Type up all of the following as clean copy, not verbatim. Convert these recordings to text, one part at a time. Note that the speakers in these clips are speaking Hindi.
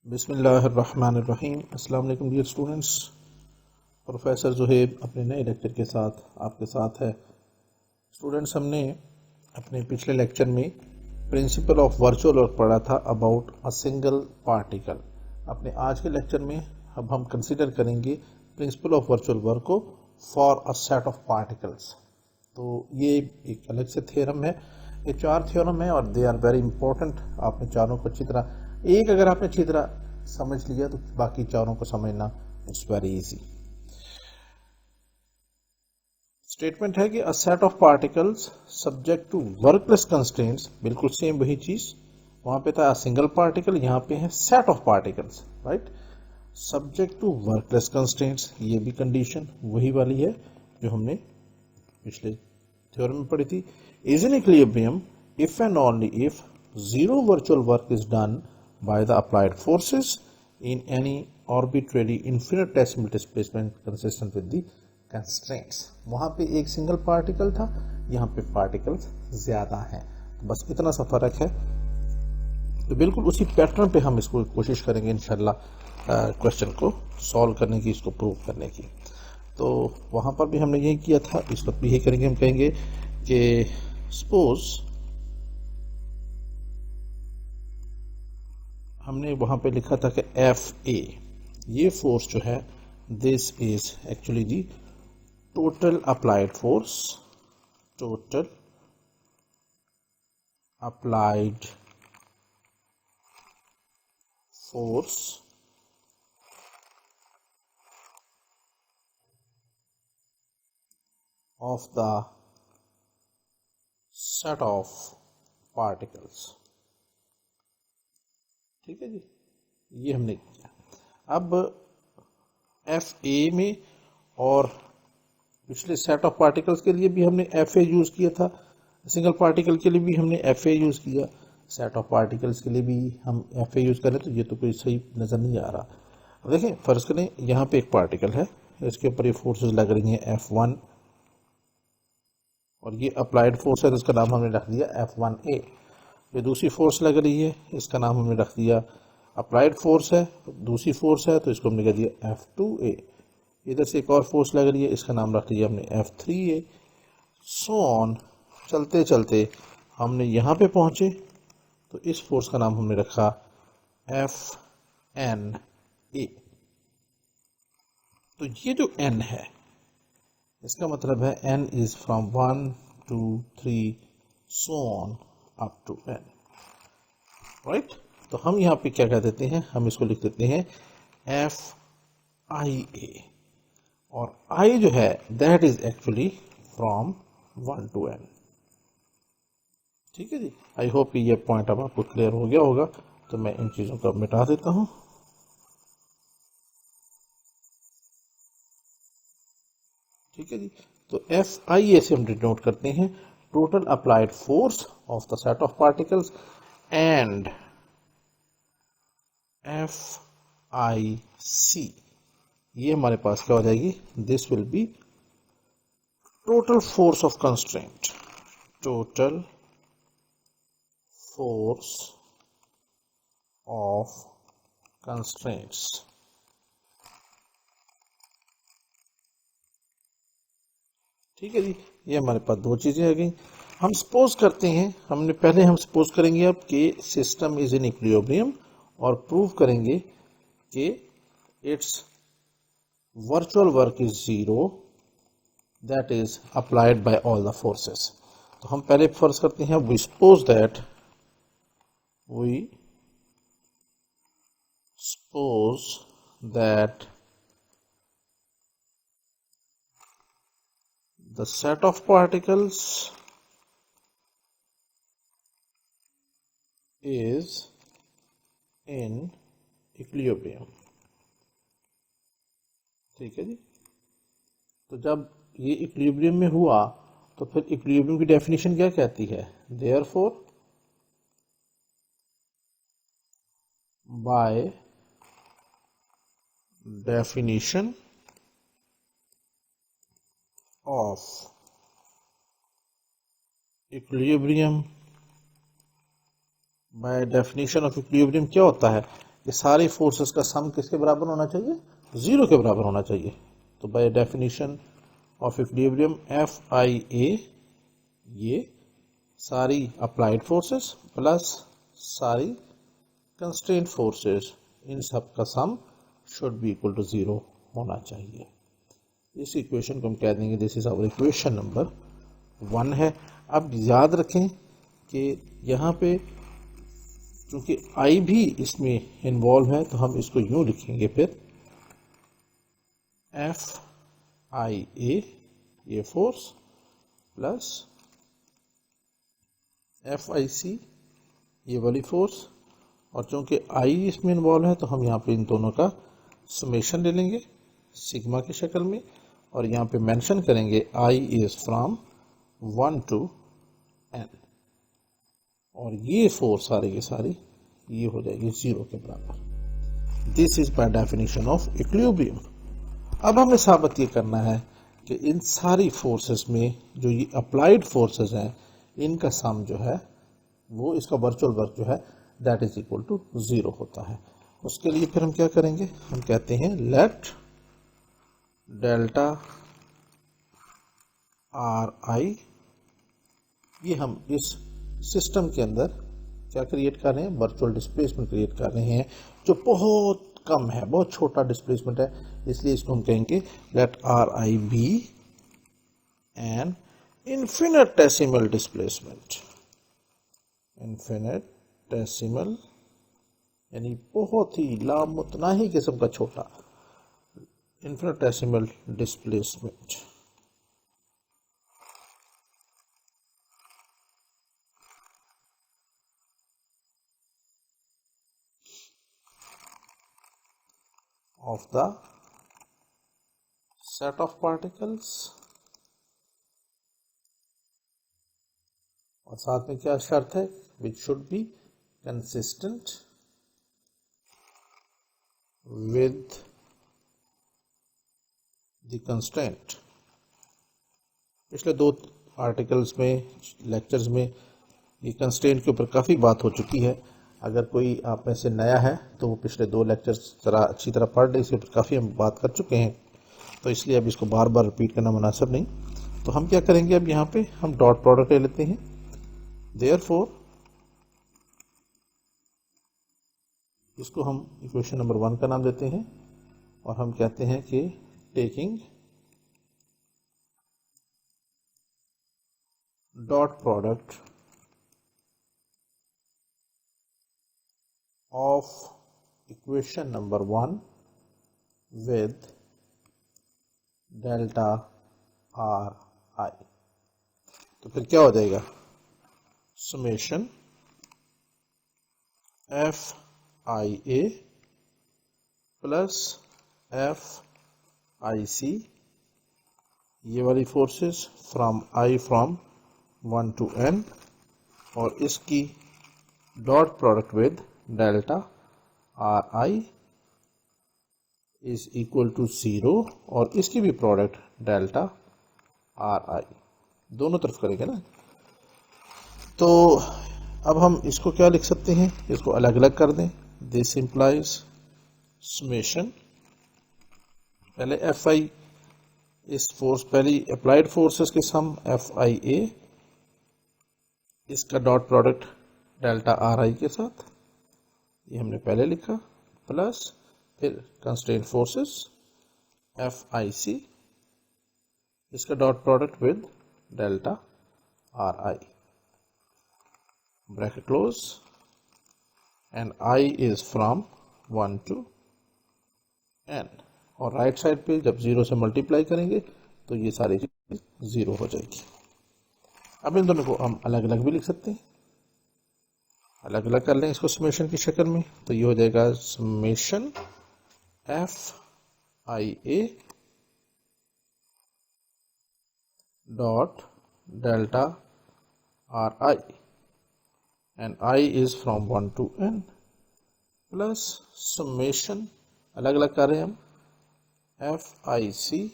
बिस्मिल्लाहिर्रहमानिर्रहीम। अस्सलाम वालेकुम डियर स्टूडेंट्स। प्रोफेसर जुहैब अपने नए लेक्चर के साथ आपके साथ है। स्टूडेंट्स, हमने अपने पिछले लेक्चर में प्रिंसिपल ऑफ वर्चुअल वर्क पढ़ा था अबाउट अ सिंगल पार्टिकल। अपने आज के लेक्चर में अब हम कंसिडर करेंगे प्रिंसिपल ऑफ वर्चुअल वर्क को for a set of particles. तो ये एक अलग से थ्योरम है। ये 4 थ्योरम है और दे आर वेरी इंपॉर्टेंट। आपने चारों को अच्छी तरह अगर आपने अच्छी तरह समझ लिया तो बाकी चारों को समझना इट्स वेरी इजी। स्टेटमेंट है कि a set of particles subject to workless constraints, बिल्कुल सेम वही चीज। वहां पे था सिंगल पार्टिकल, यहाँ पे है set of particles, right. Subject to workless constraints, ये भी कंडीशन वही वाली है जो हमने पिछले थ्योरम में पढ़ी थी। Is in equilibrium if and only if zero virtual work is done by the applied forces in any arbitrary infinitesimal displacement consistent with the constraints। वहां पे एक सिंगल पार्टिकल था, यहाँ पे पार्टिकल्स ज्यादा हैं, तो बस इतना सा फर्क है। तो बिल्कुल उसी पैटर्न पे हम इसको कोशिश करेंगे इंशाल्लाह क्वेश्चन को सॉल्व करने की, इसको प्रूव करने की। तो वहां पर भी हमने यही किया था, इस वक्त भी यही करेंगे। हम कहेंगे कि सपोज हमने वहां पे लिखा था कि एफ ए, ये फोर्स जो है this is actually the total applied force, total applied force of the set of particles. ठीक है जी, ये हमने किया। अब एफ ए में और पिछले सेट ऑफ पार्टिकल्स के लिए भी हमने एफ ए यूज किया था, सिंगल पार्टिकल के लिए भी हमने एफ ए यूज किया, सेट ऑफ पार्टिकल्स के लिए भी हम एफ ए यूज करें तो ये तो कोई सही नजर नहीं आ रहा। देखें, फर्ज करें यहाँ पे एक पार्टिकल है, इसके ऊपर ये फोर्सेस लग रही हैं F1 और ये अप्लाइड फोर्स है तो इसका नाम हमने रख दिया F1A। ये दूसरी फोर्स लग रही है, इसका नाम हमने रख दिया अप्लाइड फोर्स है, दूसरी फोर्स है तो इसको हमने कह दिया F2A। इधर से एक और फोर्स लग रही है, इसका नाम रख दिया हमने F3A। सो ऑन चलते चलते हमने यहाँ पे पहुंचे तो इस फोर्स का नाम हमने रखा FNA। तो ये जो N है इसका मतलब है N is from 1 2 3 so on up to N, right. तो हम यहाँ पे क्या कह देते हैं, हम इसको लिख देते हैं FIA और I जो है that is actually from 1 to N। ठीक है जी, आई होप ये पॉइंट अब आपको क्लियर हो गया होगा। तो मैं इन चीजों को मिटा देता हूं। ठीक है जी, तो FIA से हम डिनोट करते हैं total applied force of the set of particles, and FIC ये हमारे पास क्या हो जाएगी, this will B total force of constraint, total force of constraints. ठीक है जी, ये हमारे पास दो चीजें आ गई। हम सपोज करते हैं, हम सपोज करेंगे अब कि सिस्टम इज इन इक्विलिब्रियम और प्रूव करेंगे कि it's virtual work is zero that is applied by all the forces. तो हम पहले फर्ज करते हैं we suppose that the set of particles is in equilibrium। ठीक है जी, तो जब ये इक्विलिब्रियम में हुआ तो फिर इक्विलिब्रियम की डेफिनेशन क्या कहती है, therefore by definition of equilibrium, bye definition of equilibrium क्या होता है कि सारे फोर्सेस का सम किसके बराबर होना चाहिए, 0 के बराबर होना चाहिए। तो by definition of equilibrium f I a, ये सारी अप्लाइड फोर्सेस प्लस सारी कंस्ट्रेंट फोर्सेस, इन सब का sum should be equal to 0 होना चाहिए। इस इक्वेशन को हम कह देंगे this is our equation number 1 है। अब याद रखें कि यहाँ पे क्योंकि आई भी इसमें इन्वॉल्व है, तो हम इसको यूं लिखेंगे फिर एफ आई ए ये फोर्स प्लस एफ आई सी ये वाली फोर्स, और चूंकि आई इसमें इन्वॉल्व है तो हम यहाँ पे इन दोनों का समेशन ले लेंगे सिग्मा की शक्ल में, और यहाँ पे मेंशन करेंगे आई इज फ्रॉम 1 to n, और ये फोर्स सारी की सारी ये हो जाएगी 0 के बराबर। This is by definition of equilibrium. अब हमें साबित ये करना है कि इन सारी फोर्सेस में जो ये अप्लाइड फोर्सेस हैं, इनका सम जो है वो इसका वर्चुअल वर्क जो है दैट इज इक्वल टू 0 होता है। उसके लिए फिर हम क्या करेंगे, हम कहते हैं लेट डेल्टा आर आई, ये हम इस सिस्टम के अंदर क्या क्रिएट कर रहे हैं, वर्चुअल डिस्प्लेसमेंट क्रिएट कर रहे हैं जो बहुत कम है, बहुत छोटा डिस्प्लेसमेंट है, इसलिए इसको हम कहेंगे let R I be an infinitesimal displacement. Infinitesimal यानी बहुत ही लामुतनाही किस्म का छोटा, infinitesimal displacement. of the set of particles, और साथ में क्या शर्त है, which should be consistent with the constraint। पिछले 2 आर्टिकल्स में, लेक्चर्स में ये कंस्ट्रेंट के ऊपर काफ़ी बात हो चुकी है। अगर कोई आप में से नया है तो वो पिछले 2 लेक्चर्स जरा अच्छी तरह पढ़ ले, इसके ऊपर काफ़ी हम बात कर चुके हैं, तो इसलिए अब इसको बार बार रिपीट करना मुनासिब नहीं। तो हम क्या करेंगे, अब यहाँ पे हम डॉट प्रोडक्ट ले लेते हैं। देयरफॉर इसको हम इक्वेशन नंबर 1 का नाम देते हैं, और हम कहते हैं कि taking dot product of equation number 1 with delta r I, तो फिर क्या हो जाएगा, summation f I a plus f I c, ये वाली forces from I from 1 to n, और इसकी dot product with delta are I is equal to 0, और इसकी भी प्रोडक्ट डेल्टा आर आई, दोनों तरफ करेंगे ना। तो अब हम इसको क्या लिख सकते हैं, इसको अलग अलग कर दें। दिस इंप्लाइज समेशन, पहले एफ आई इस फोर्स, पहली अप्लाइड फोर्सेस के सम एफ आई ए, इसका डॉट प्रोडक्ट डेल्टा आर आई के साथ, ये हमने पहले लिखा, प्लस फिर constraint forces F I C, इसका dot product with delta are I, bracket close, and I is from 1 to n, और राइट साइड पे जब 0 से मल्टीप्लाई करेंगे तो ये सारी चीज 0 हो जाएगी। अब इन दोनों को हम अलग अलग भी लिख सकते हैं, अलग अलग कर लें इसको समेशन की शक्ल में, तो ये हो जाएगा summation F I A dot delta are I, and I is from 1 to n, plus summation, अलग अलग कर रहे हैं हम, F I C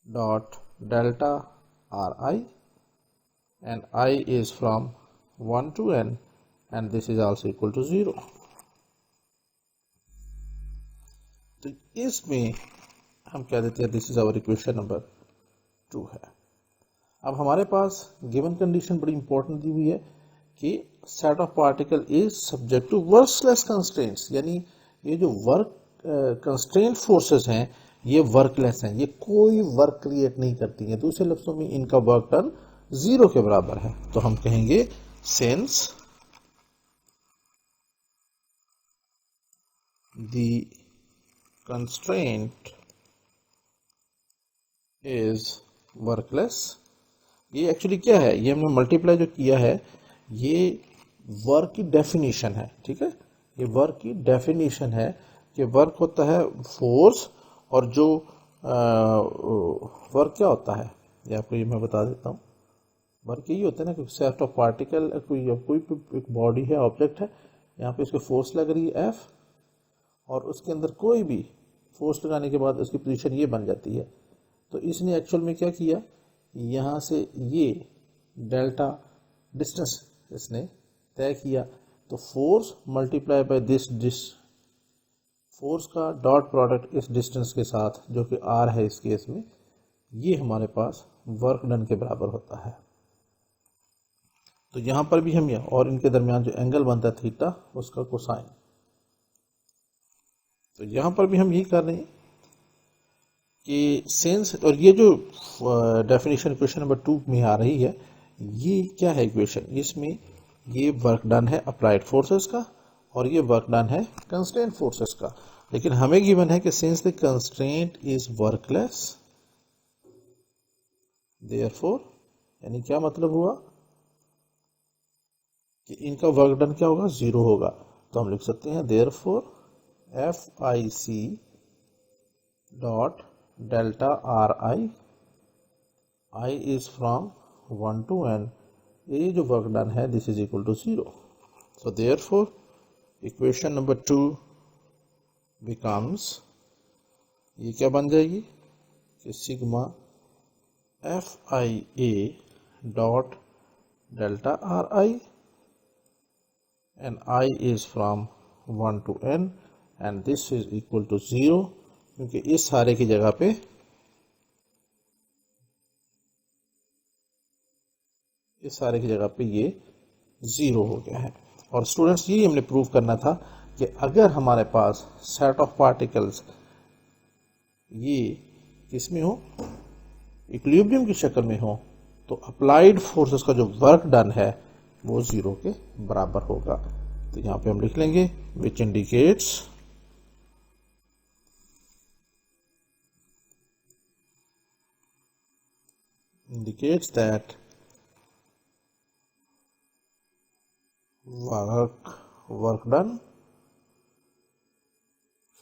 dot delta are I, and I is from 1 to n, and this is also equal to 0। तो इसमें हम कह देते हैं this is our equation number 2 है। अब हमारे पास गिवन कंडीशन बड़ी इंपॉर्टेंट दी हुई है कि set of particle is subject to workless constraints, यानी ये जो वर्क कंस्ट्रेंट फोर्सेस हैं ये वर्कलेस हैं, ये कोई वर्क क्रिएट नहीं करती हैं। दूसरे लफ्जों में इनका वर्क डन 0 के बराबर है। तो हम कहेंगे सिंस द कंस्ट्रेंट इज वर्कलेस, ये एक्चुअली क्या है, ये हमने मल्टीप्लाई जो किया है ये वर्क की डेफिनेशन है, ठीक है। ये वर्क की डेफिनेशन है कि वर्क होता है फोर्स, और जो वर्क क्या होता है ये आपको ये मैं बता देता हूँ। वर्क यही होता है ना कि सेट ऑफ पार्टिकल, कोई एक बॉडी है, ऑब्जेक्ट है, यहाँ पे इसको फोर्स लग रही है F, और उसके अंदर कोई भी फोर्स लगाने के बाद उसकी पोजीशन ये बन जाती है। तो इसने एक्चुअल में क्या किया, यहाँ से ये डेल्टा डिस्टेंस इसने तय किया, तो force multiply by this force का डॉट प्रोडक्ट इस डिस्टेंस के साथ जो कि R है इस केस में, ये हमारे पास वर्क डन के बराबर होता है। तो यहां पर भी हम यह और इनके दरमियान जो एंगल बनता है थीटा, उसका कोसाइन, तो यहां पर भी हम यही कर रहे हैं कि सिंस, और ये जो डेफिनेशन क्वेश्चन नंबर 2 में आ रही है, ये क्या है इक्वेशन, इसमें ये वर्क डन है अप्लाइड फोर्सेस का और ये वर्क डन है कंस्ट्रेंट फोर्सेस का। लेकिन हमें गिवन है कि since the constraint is workless therefore, यानी क्या मतलब हुआ कि इनका वर्क डन क्या होगा, 0 होगा। तो हम लिख सकते हैं therefore FIC dot delta RI, I is from 1 to n, ये जो वर्क डन है this is equal to 0। So therefore equation number 2 becomes, ये क्या बन जाएगी कि sigma FIA dot delta RI and I is from 1 to n and this is equal to 0, क्योंकि इस सारे की जगह पे ये 0 हो गया है। और स्टूडेंट्स यही हमने प्रूव करना था कि अगर हमारे पास सेट ऑफ पार्टिकल्स ये किसमें हो, इक्विलिब्रियम की शक्ल में हो, तो अप्लाइड फोर्सेस का जो वर्क डन है वो 0 के बराबर होगा। तो यहां पे हम लिख लेंगे which indicates that work done,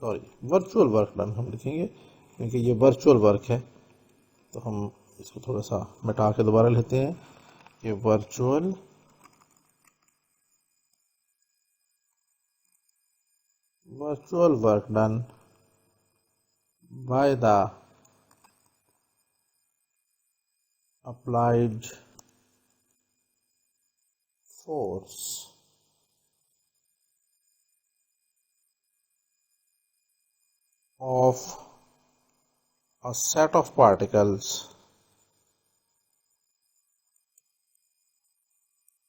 sorry virtual work done हम लिखेंगे, क्योंकि ये वर्चुअल वर्क है। तो हम इसको थोड़ा सा मिटा के दोबारा लेते हैं, ये virtual work done by the applied force of a set of particles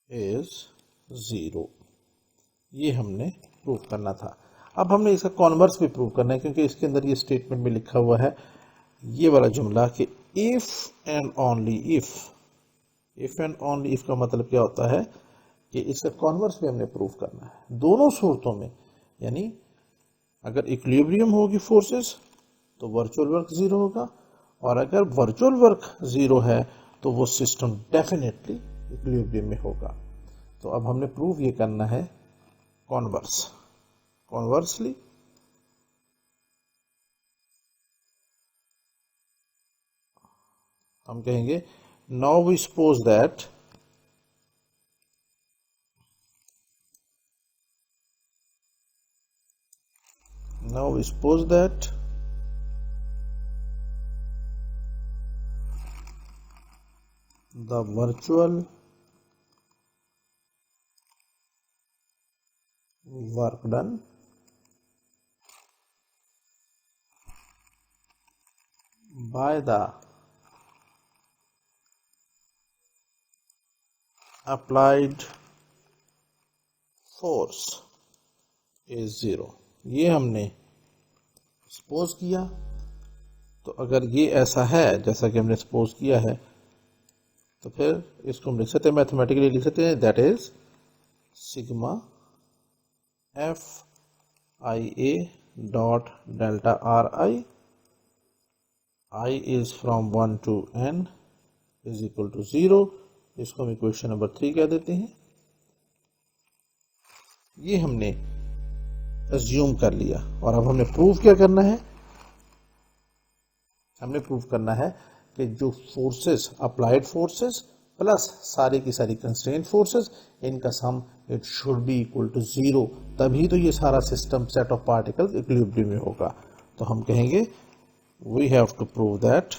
is 0, ये हमने प्रूव करना था। अब हमने इसका कॉन्वर्स भी प्रूव करना है, क्योंकि इसके अंदर ये स्टेटमेंट में लिखा हुआ है ये वाला जुमला कि इफ एंड ओनली इफ का मतलब क्या होता है कि इसका कॉन्वर्स भी हमने प्रूव करना है दोनों सूरतों में। यानी अगर इक्विलिब्रियम होगी फोर्सेस तो वर्चुअल वर्क 0 होगा, और अगर वर्चुअल वर्क 0 है तो वो सिस्टम डेफिनेटली इक्विलिब्रियम में होगा। तो अब हमने प्रूव ये करना है कॉन्वर्सली हम कहेंगे now we suppose that the virtual work done by the applied force is 0। ये हमने सपोज किया, तो अगर ये ऐसा है जैसा कि हमने सपोज किया है, तो फिर इसको हम लिख सकते हैं, मैथमेटिकली लिख सकते हैं, that is sigma F I A dot delta are I, I is from 1 to n is equal to 0। इसको हम इक्वेशन नंबर 3 कह देते हैं। ये हमने एज्यूम कर लिया, और अब हमने प्रूव क्या करना है, हमने प्रूव करना है कि जो फोर्सेस, अप्लाइड फोर्सेस प्लस सारी की सारी कंस्ट्रेंट फोर्सेस, इनका sum it should be equal to 0, तभी तो ये सारा system set of particles equilibrium में होगा। तो हम कहेंगे we have to prove that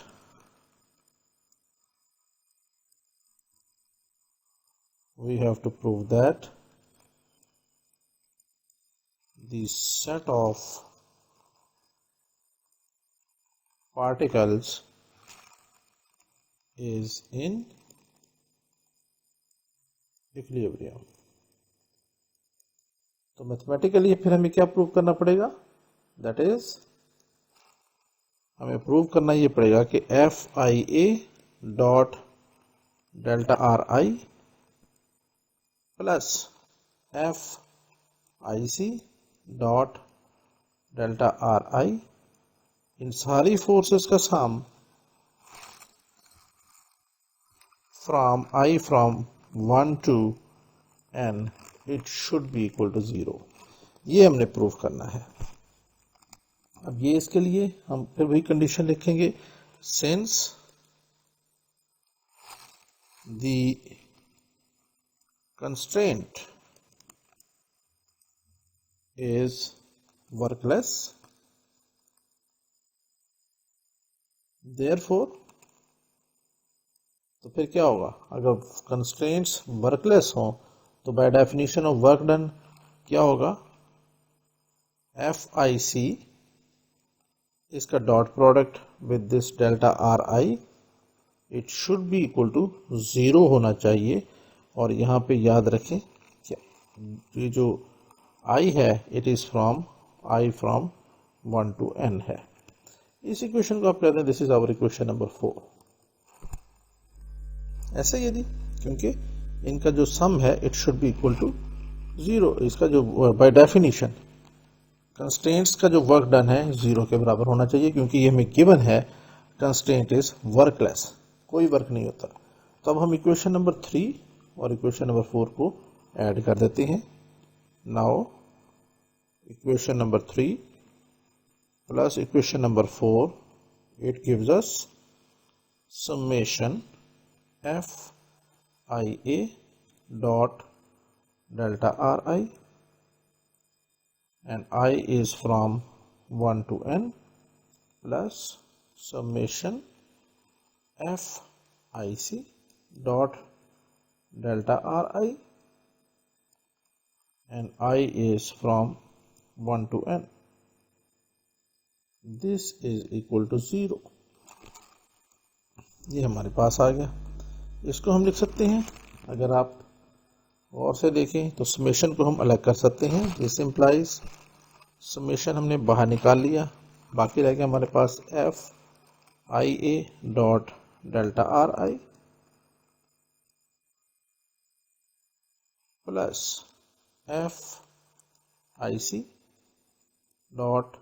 the set of particles is in equilibrium। तो मैथमेटिकली फिर हमें क्या प्रूव करना पड़ेगा, दैट इज हमें प्रूव करना ये पड़ेगा कि f I A dot delta are i plus F I C dot delta are i, इन सारी फोर्सेस का sum from 1 to n it should be equal to 0। ये हमने प्रूव करना है। अब ये इसके लिए हम फिर वही कंडीशन लिखेंगे, since the constraint is workless, therefore, तो फिर क्या होगा, अगर कंस्ट्रेंट्स वर्कलेस हो तो by definition of work done क्या होगा, एफ आई सी इसका dot product with this delta are I, it should be equal to 0 होना चाहिए। और यहाँ पे याद रखें क्या ये जो I है, it is from I from 1 to n है। इस इक्वेशन को आप कहते हैं this is our equation number 4। ऐसे यदि, क्योंकि इनका जो सम है it should be equal to 0, इसका जो बाय डेफिनेशन कंस्ट्रेंट्स का जो वर्क डन है 0 के बराबर होना चाहिए, क्योंकि ये हमें गिवन है कंस्ट्रेंट इज वर्कलेस, कोई वर्क नहीं होता। तो अब हम इक्वेशन नंबर 3 और इक्वेशन नंबर 4 को ऐड कर देते हैं। Now equation number 3 plus equation number 4, it gives us summation f I a dot delta r I, and I is from 1 to n plus summation f I c dot delta r I, and I is from 1 to n, this is equal to 0। ये हमारे पास आ गया। इसको हम लिख सकते हैं, अगर आप गौर से देखें तो समेशन को हम अलग कर सकते हैं। दिस इम्प्लाइज समेशन हमने बाहर निकाल लिया, बाकी रह गया हमारे पास f I A dot delta are i plus F I C dot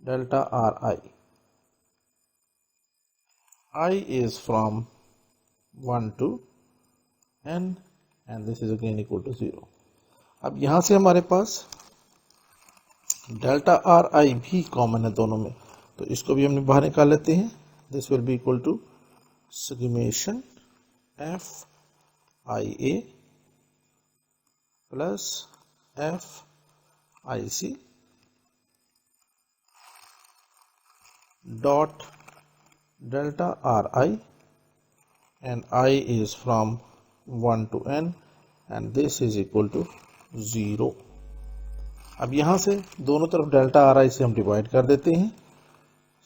delta are I, I is from 1 to n and this is again equal to 0। अब यहां से हमारे पास डेल्टा आर आई भी कॉमन है दोनों में, तो इसको भी हमने बाहर निकाल लेते हैं। This will be equal to summation F I A plus F I C dot delta are I, and I is from 1 to n and this is equal to 0। अब यहां से दोनों तरफ डेल्टा आर आई से हम डिवाइड कर देते हैं,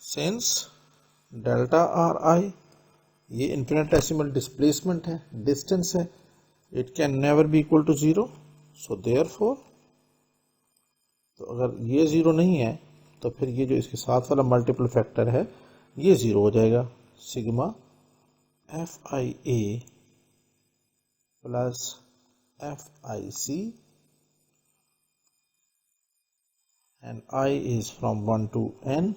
सिंस डेल्टा आर आई, ये इन्फिनिटेसिमल डिस्प्लेसमेंट है, डिस्टेंस है, it can never be equal to 0, so therefore, तो अगर ये 0 नहीं है तो फिर ये जो इसके साथ वाला मल्टीपल फैक्टर है ये 0 हो जाएगा। Sigma F I A plus F I C and I is from 1 to n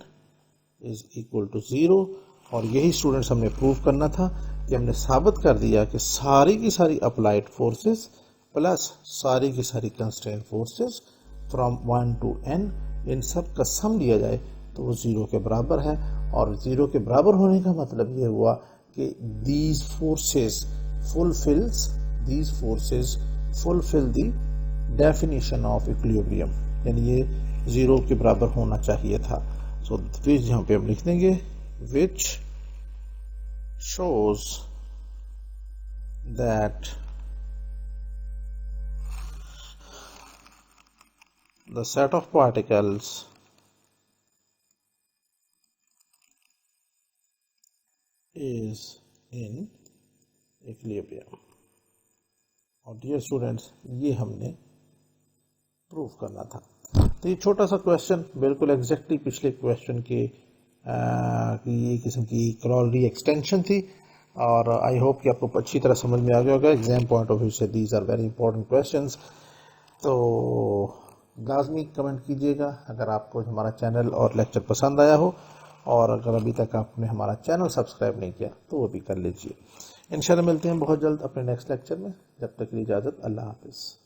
is equal to 0। और यही स्टूडेंट्स हमने प्रूव करना था कि हमने साबित कर दिया कि सारी की सारी अप्लाइड फोर्सेस प्लस सारी की सारी constraint forces from 1 to n, इन सब का सम लिया जाए तो वो 0 के बराबर है। और 0 के बराबर होने का मतलब ये हुआ कि these forces fulfill the definition of equilibrium, यानी ये 0 के बराबर होना चाहिए था। सो फिर यहाँ पे हम लिख देंगे which shows that the set of particles is in equilibrium। और डियर स्टूडेंट्स ये हमने प्रूव करना था। तो ये छोटा सा क्वेश्चन बिल्कुल एग्जैक्टली पिछले क्वेश्चन के की किस्म की क्रॉलरी एक्सटेंशन थी और आई होप कि आपको अच्छी तरह समझ में आ गया होगा। एग्जाम पॉइंट ऑफ व्यू से these are very important questions. तो लाजमी कमेंट कीजिएगा अगर आपको हमारा चैनल और लेक्चर पसंद आया हो, और अगर अभी तक आपने हमारा चैनल सब्सक्राइब नहीं किया तो वो भी कर लीजिए। इंशाल्लाह मिलते हैं बहुत जल्द अपने नेक्स्ट लेक्चर में। जब तक की इजाज़त, अल्लाह हाफिज़।